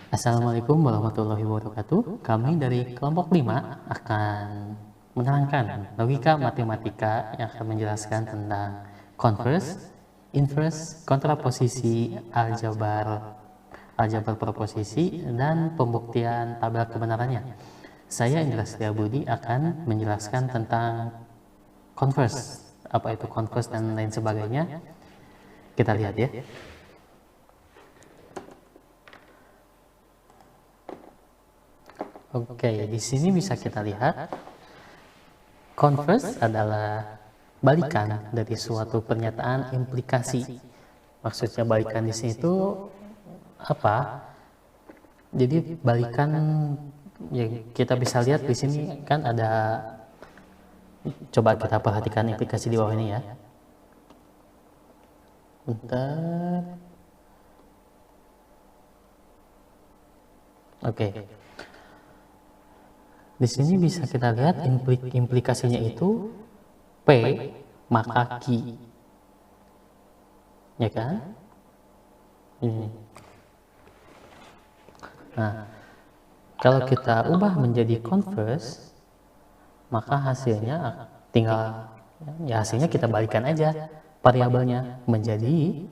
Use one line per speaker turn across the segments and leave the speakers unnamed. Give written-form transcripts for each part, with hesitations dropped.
Assalamualaikum warahmatullahi wabarakatuh. Kami dari kelompok 5 akan menerangkan logika matematika yang akan menjelaskan tentang converse, inverse, kontraposisi, aljabar proposisi, dan pembuktian tabel kebenarannya. Saya Indra Setiabudi akan menjelaskan tentang converse, apa itu converse dan lain sebagainya. Kita lihat ya. Oke, di sini bisa kita lihat converse adalah balikan dari suatu pernyataan implikasi. Maksudnya balikan di sini itu apa? Jadi balikan ya kita bisa lihat di sini kan ada, coba kita perhatikan implikasi di bawah ini ya. Bentar. Oke. Di sini bisa kita lihat implikasinya itu P maka Q. Ya kan? Ini. Nah, kalau kita ubah menjadi converse, maka hasilnya tinggal, ya hasilnya kita balikan aja variabelnya menjadi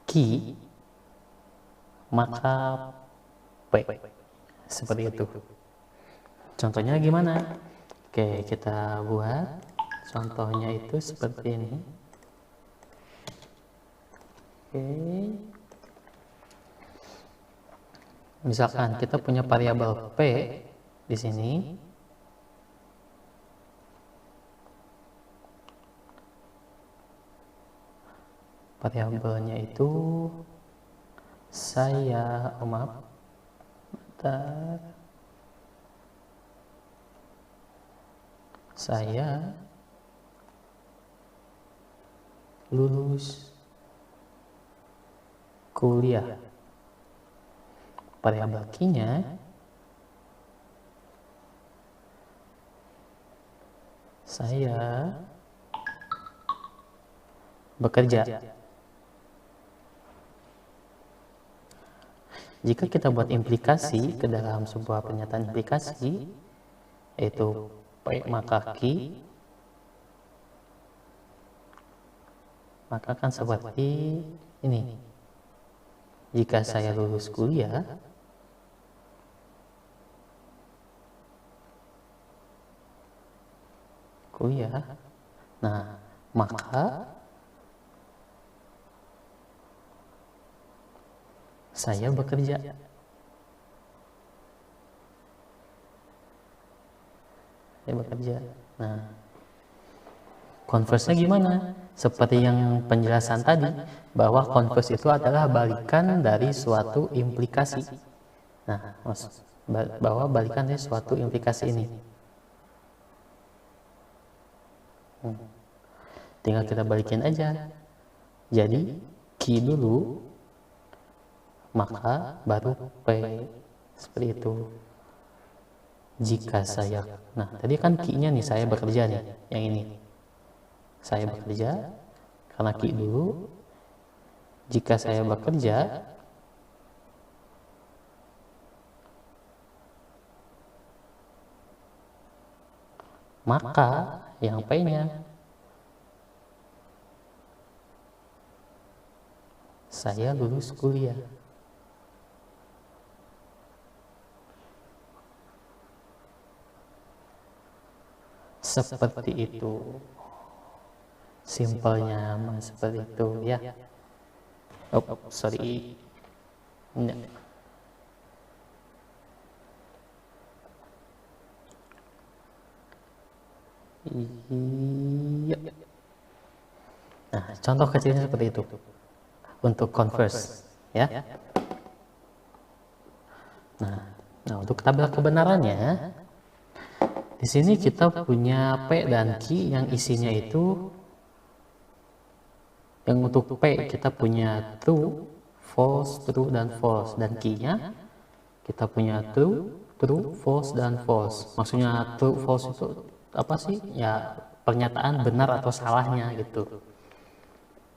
Q maka P. Seperti itu. Contohnya gimana? Oke, kita buat contohnya itu seperti ini. Oke. Misalkan kita punya variabel P di sini. Variabelnya itu saya lulus kuliah. Variabel Q-nya saya bekerja. Jika kita buat implikasi ke dalam sebuah pernyataan implikasi, yaitu P maka Q, maka kan seperti ini. Jika saya lulus kuliah, nah maka saya bekerja. Nah, converse-nya gimana? Seperti yang penjelasan tadi, bahwa converse itu adalah balikan dari suatu implikasi. Nah, bahwa balikan dari suatu implikasi ini. Tinggal kita balikin aja. Jadi, Q dulu, maka baru P. Seperti itu. Jika saya, nah tadi kan Q-nya nih, saya bekerja nih, yang ini. Saya bekerja, karena Q dulu. Jika saya bekerja, maka yang P-nya saya lulus kuliah. Seperti itu. Simpelnya seperti itu ya. Sorry. Iya. Nah, contoh kecilnya seperti itu untuk converse ya. Nah, untuk tabel kebenarannya, di sini kita punya P dan Q yang isinya itu, yang untuk P kita punya true, false, dan Q-nya kita punya true, false, dan false. Maksudnya true, false itu apa sih? Ya pernyataan benar atau salahnya gitu.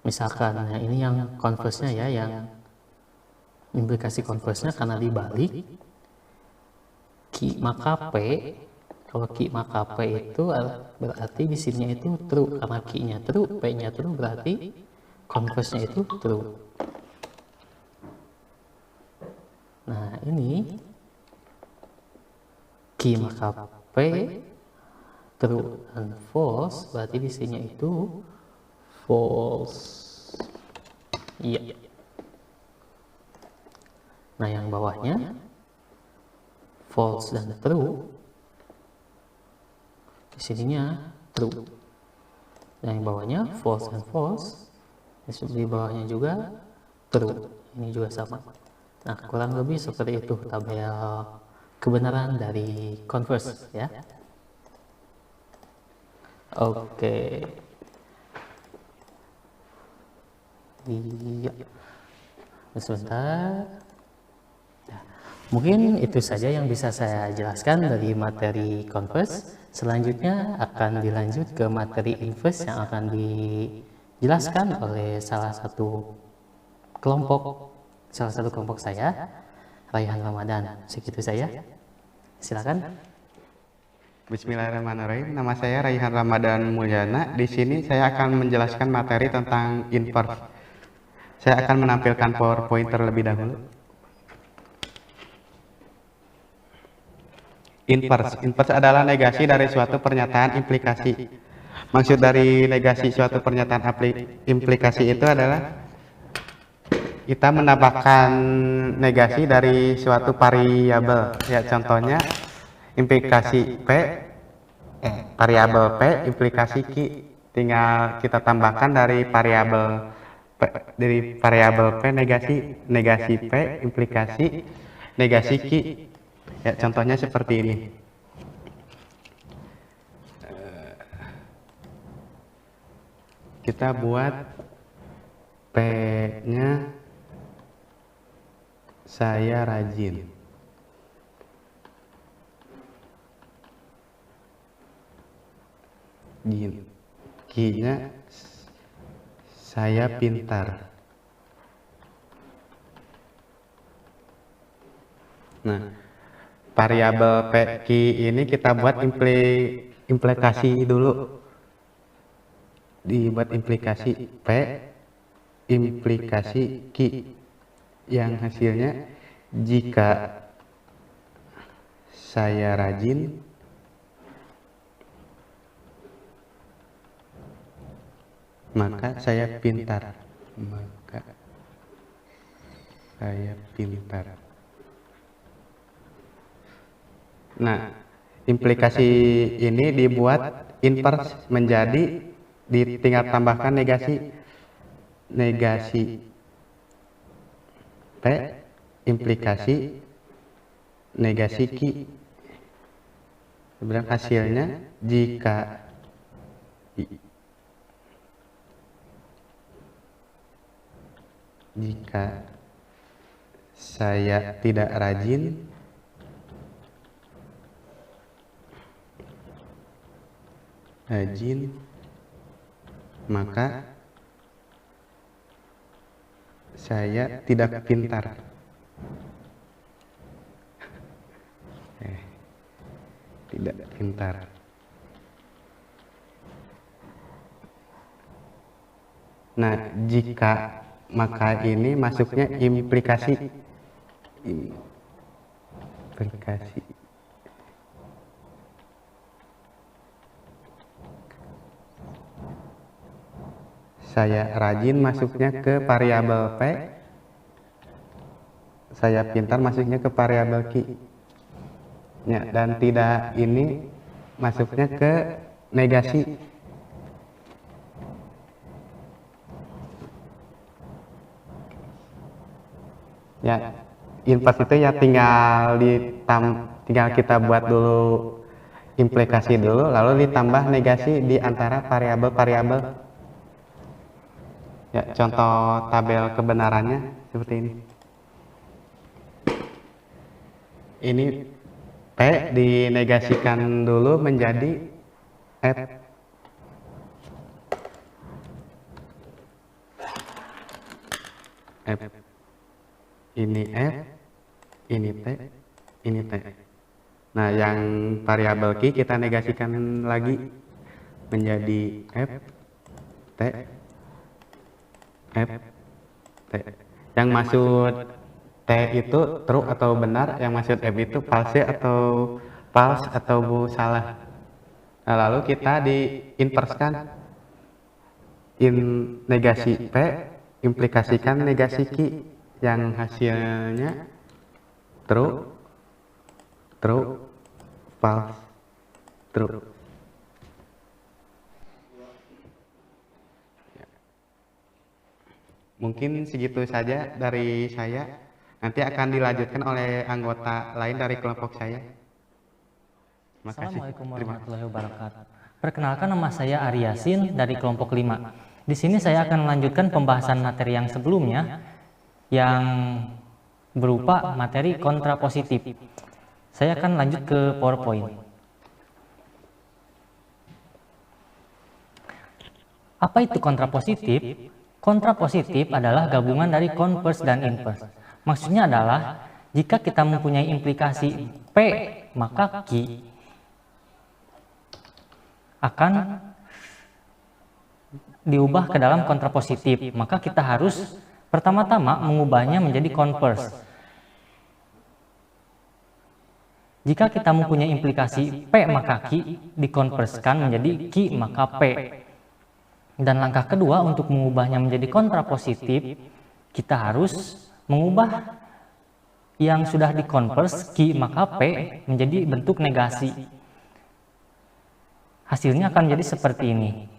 Misalkan, nah ini yang converse-nya ya, yang implikasi converse-nya karena dibalik, Q maka P, kalau Q maka P itu berarti di sini itu true, karena Q-nya true, P-nya true, berarti converse-nya itu true. Nah, ini Q maka P true dan false, berarti di sini itu false. Iya. Nah, yang bawahnya false dan true, di sininya true. Dan yang bawahnya false dan false, di bawahnya juga true. Ini juga sama. Nah, kurang lebih seperti itu tabel kebenaran dari converse ya. Oke. Iya. Sebentar. Nah, mungkin itu saja yang bisa saya jelaskan dari materi converse. Selanjutnya akan dilanjut ke materi inverse yang akan dijelaskan oleh salah satu kelompok saya, Raihan Ramadan. Segitu saja. Silakan.
Bismillahirrahmanirrahim. Nama saya Raihan Ramadan Mulyana. Di sini saya akan menjelaskan materi tentang inverse. Saya akan menampilkan PowerPoint terlebih dahulu. Inverse adalah negasi dari suatu pernyataan implikasi. Maksud dari negasi suatu pernyataan implikasi itu adalah kita menambahkan negasi dari suatu variabel. Ya, contohnya implikasi variabel P, implikasi Q. Tinggal kita tambahkan dari variabel P negasi P, implikasi negasi Q. Ya, contohnya seperti ini. Kita buat P-nya saya rajin. Q-nya saya pintar. Nah, variabel P Q ini kita buat implikasi dulu. Dibuat implikasi P, implikasi Q, yang hasilnya jika saya rajin, maka saya pintar. Nah, implikasi ini dibuat inverse menjadi tinggal tambahkan negasi P, implikasi negasi Q. Sebenarnya hasilnya jika saya tidak rajin, maka saya tidak pintar. Tidak pintar. Nah, jika maka ini masuknya implikasi. Saya rajin masuknya ke variabel P. Saya pintar masuknya ke variabel Q. Ya, dan tidak ini masuknya ke negasi. Ya, inverse itu ya tinggal kita buat dulu implikasi dulu, lalu ditambah negasi di antara variabel-variabel. Ya, contoh tabel kebenarannya seperti ini. Ini P dinegasikan dulu menjadi F. ini F, ini T, ini T. Nah, yang variabel Q kita negasikan lagi menjadi F, T, F, T. Yang maksud T itu true atau benar, yang maksud F itu false atau salah. Nah, lalu kita diinverskan negasi P, implikasikan negasi Q yang hasilnya true, true, false, true. Mungkin segitu saja dari saya. Nanti akan dilanjutkan oleh anggota lain dari kelompok saya. Terima kasih.
Assalamualaikum warahmatullahi wabarakatuh. Perkenalkan, nama saya Ari Yasin dari kelompok 5. Di sini saya akan melanjutkan pembahasan materi yang sebelumnya yang berupa materi kontrapositif. Saya akan lanjut ke PowerPoint. Apa itu kontrapositif? Kontrapositif adalah gabungan dari converse dan inverse. Maksudnya adalah jika kita mempunyai implikasi P, maka Q akan diubah ke dalam kontrapositif. Maka kita harus pertama-tama mengubahnya menjadi converse. Jika kita mempunyai implikasi P, maka Q dikonverskan menjadi Q maka P. Dan langkah kedua untuk mengubahnya menjadi kontrapositif, kita harus mengubah yang sudah dikonvers Q maka P menjadi bentuk negasi. Hasilnya akan menjadi seperti ini.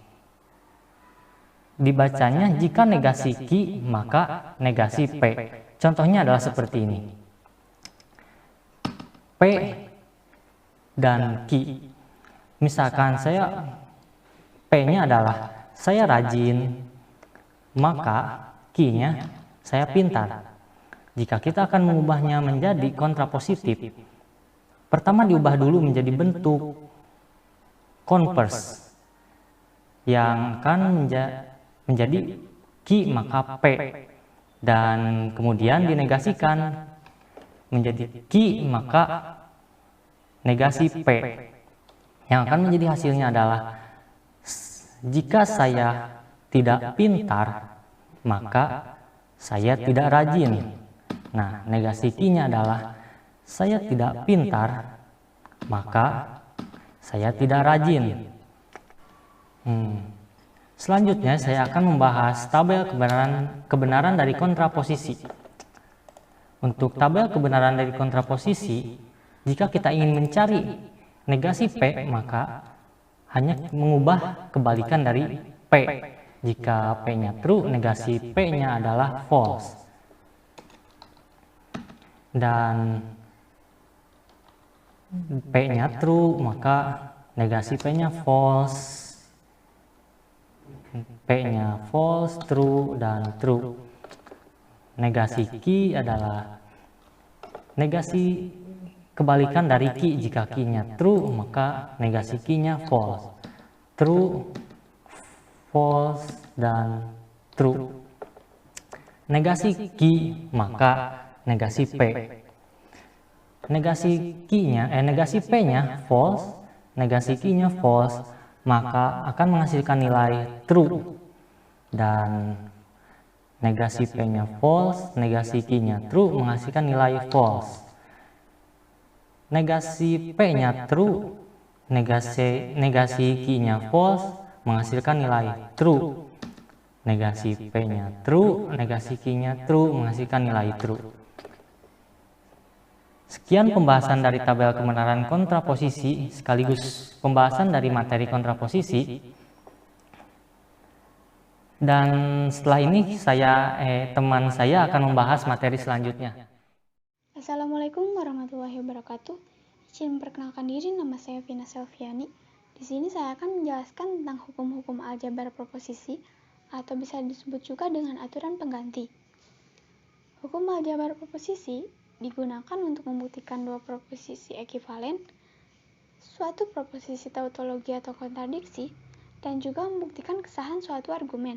Dibacanya jika negasi Q maka negasi P. Contohnya adalah seperti ini. P dan Q. Misalkan P-nya adalah saya rajin, maka Q-nya saya pintar. Jika kita akan mengubahnya menjadi kontrapositif, pertama diubah dulu menjadi bentuk converse yang akan menjadi Q maka P, dan kemudian dinegasikan menjadi Q maka negasi P, yang akan menjadi hasilnya adalah jika saya tidak pintar maka saya tidak rajin. Nah, negasi Q-nya adalah saya tidak pintar maka saya tidak rajin. Selanjutnya saya akan membahas tabel kebenaran dari kontraposisi. Untuk tabel kebenaran dari kontraposisi, jika kita ingin mencari negasi P, maka hanya mengubah kebalikan dari P. Jika P-nya true, negasi P-nya adalah false. Dan P-nya true, maka negasi P-nya false. P-nya false, true, dan true. Negasi Q adalah negasi kebalikan dari Q. Jika Q-nya true, maka negasi Q-nya false. True, false, dan true. Negasi Q, maka negasi P. Negasi P-nya false, negasi Q-nya false, maka akan menghasilkan nilai true. Dan negasi P-nya false, negasi Q-nya true, menghasilkan nilai false. Negasi P-nya true, negasi Q-nya false, menghasilkan nilai true. Negasi P-nya true, negasi Q-nya true, menghasilkan nilai true. Sekian pembahasan dari tabel kebenaran kontraposisi sekaligus pembahasan dari materi kontraposisi. Dan setelah ini teman saya akan membahas materi selanjutnya.
Assalamualaikum warahmatullahi wabarakatuh. Izin memperkenalkan diri, nama saya Vina Selviani. Di sini saya akan menjelaskan tentang hukum-hukum aljabar proposisi atau bisa disebut juga dengan aturan pengganti. Hukum aljabar proposisi digunakan untuk membuktikan dua proposisi ekivalen, suatu proposisi tautologi atau kontradiksi, dan juga membuktikan kesahan suatu argumen.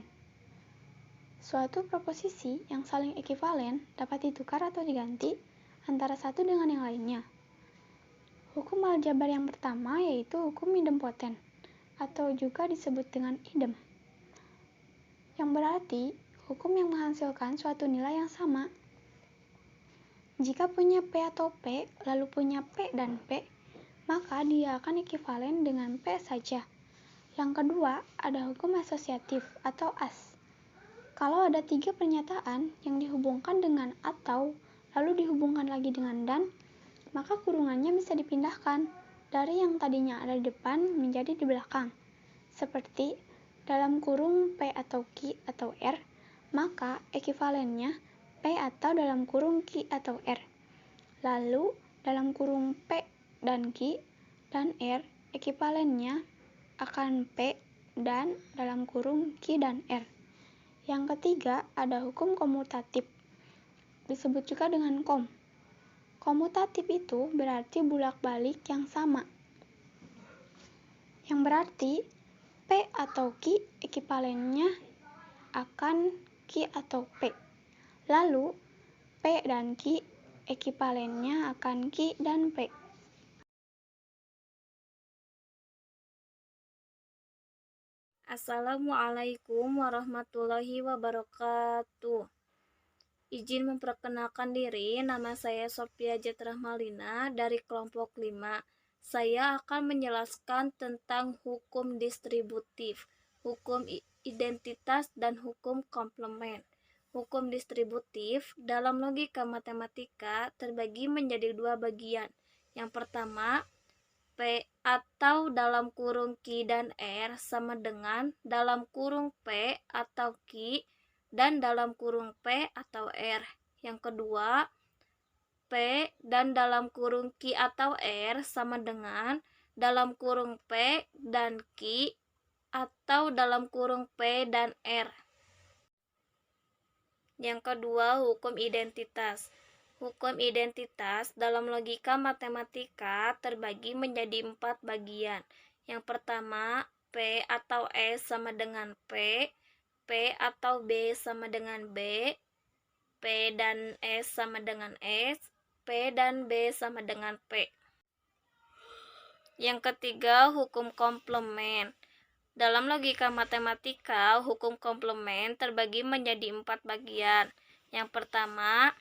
Suatu proposisi yang saling ekivalen dapat ditukar atau diganti antara satu dengan yang lainnya. Hukum aljabar yang pertama yaitu hukum idempoten, atau juga disebut dengan idem, yang berarti hukum yang menghasilkan suatu nilai yang sama. Jika punya P atau P, lalu punya P dan P, maka dia akan ekivalen dengan P saja. Yang kedua, ada hukum asosiatif atau AS. Kalau ada 3 pernyataan yang dihubungkan dengan atau, lalu dihubungkan lagi dengan dan, maka kurungannya bisa dipindahkan dari yang tadinya ada di depan menjadi di belakang. Seperti dalam kurung P atau Q atau R, maka ekivalennya P atau dalam kurung Q atau R. Lalu dalam kurung P dan Q dan R, ekivalennya akan P dan dalam kurung Q dan R. Yang ketiga, ada hukum komutatif, disebut juga dengan kom. Komutatif itu berarti bolak-balik yang sama, yang berarti P atau Q ekivalennya akan Q atau P. Lalu, P dan Q ekivalennya akan Q dan P.
Assalamualaikum warahmatullahi wabarakatuh. Izin memperkenalkan diri, nama saya Sophia Jetrahmalina dari kelompok 5. Saya akan menjelaskan tentang hukum distributif, hukum identitas, dan hukum komplement. Hukum distributif dalam logika matematika terbagi menjadi 2 bagian. Yang pertama, P atau dalam kurung Q dan R sama dengan dalam kurung P atau Q dan dalam kurung P atau R. Yang kedua, P dan dalam kurung Q atau R sama dengan dalam kurung P dan Q atau dalam kurung P dan R. Yang kedua, hukum identitas. Hukum identitas dalam logika matematika terbagi menjadi 4 bagian. Yang pertama, P atau S sama dengan P, P atau B sama dengan B, P dan S sama dengan S, P dan B sama dengan P. Yang ketiga, hukum komplement. Dalam logika matematika, hukum komplement terbagi menjadi 4 bagian. Yang pertama,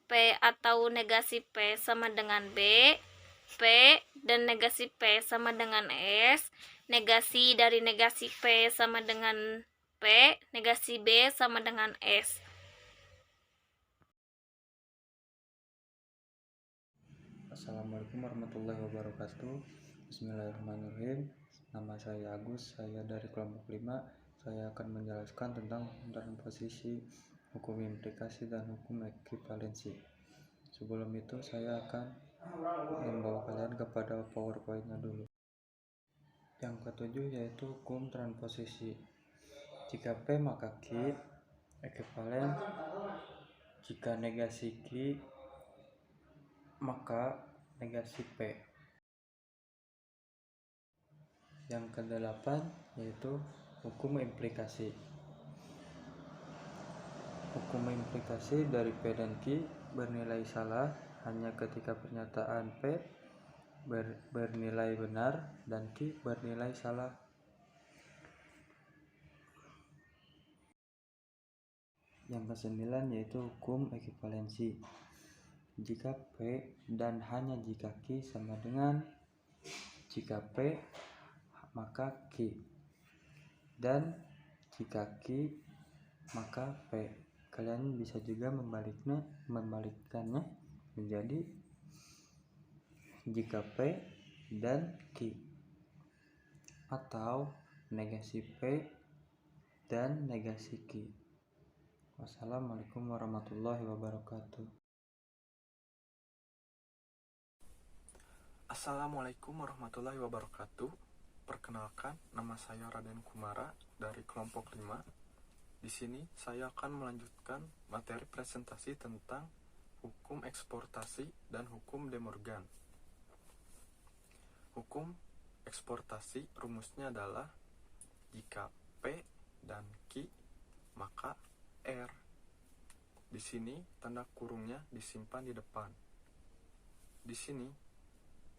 P atau negasi P sama dengan B, P dan negasi P sama dengan S, negasi dari negasi P sama dengan P, negasi B sama dengan S.
Assalamualaikum warahmatullahi wabarakatuh. Bismillahirrahmanirrahim. Nama saya Agus, saya dari kelompok 5. Saya akan menjelaskan tentang transposisi, hukum implikasi, dan hukum ekivalensi. Sebelum itu saya akan membawa kalian kepada PowerPoint-nya dulu. Yang ketujuh yaitu hukum transposisi. Jika P maka Q ekivalen, jika negasi Q maka negasi P. Yang kedelapan yaitu hukum implikasi. Hukum implikasi dari P dan Q bernilai salah hanya ketika pernyataan P bernilai benar dan Q bernilai salah. Yang kesembilan yaitu hukum ekivalensi. Jika P dan hanya jika Q sama dengan jika P maka Q dan jika Q maka P. Kalian bisa juga membalikkannya menjadi jika P dan Q atau negasi P dan negasi Q. Wassalamualaikum warahmatullahi wabarakatuh.
Assalamualaikum warahmatullahi wabarakatuh. Perkenalkan, nama saya Raden Kumara dari kelompok 5. Di sini saya akan melanjutkan materi presentasi tentang hukum eksportasi dan hukum De Morgan. Hukum eksportasi rumusnya adalah jika P dan Q maka R. Di sini tanda kurungnya disimpan di depan. Di sini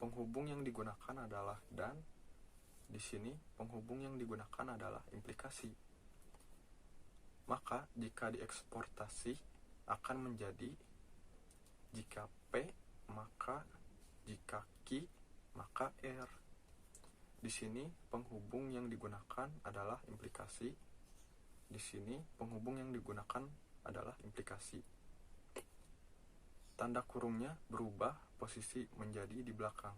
penghubung yang digunakan adalah dan. Di sini penghubung yang digunakan adalah implikasi. Maka jika dieksportasi akan menjadi jika P maka jika Q maka R. Di sini penghubung yang digunakan adalah implikasi. Di sini penghubung yang digunakan adalah implikasi. Tanda kurungnya berubah posisi menjadi di belakang.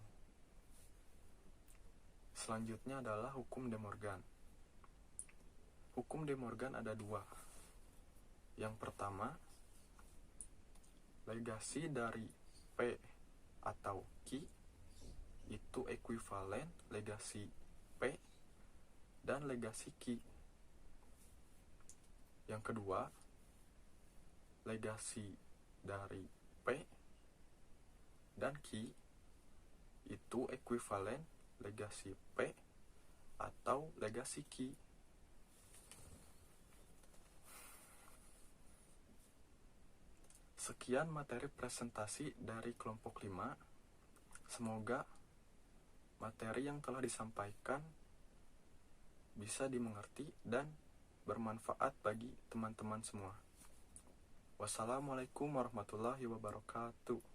Selanjutnya adalah hukum De Morgan. Hukum De Morgan ada dua. Yang pertama, legasi dari P atau Q itu ekuivalen legasi P dan legasi Q. Yang kedua, legasi dari P dan Q itu ekuivalen legasi P atau legasi Q. Sekian materi presentasi dari kelompok 5. Semoga materi yang telah disampaikan bisa dimengerti dan bermanfaat bagi teman-teman semua. Wassalamualaikum warahmatullahi wabarakatuh.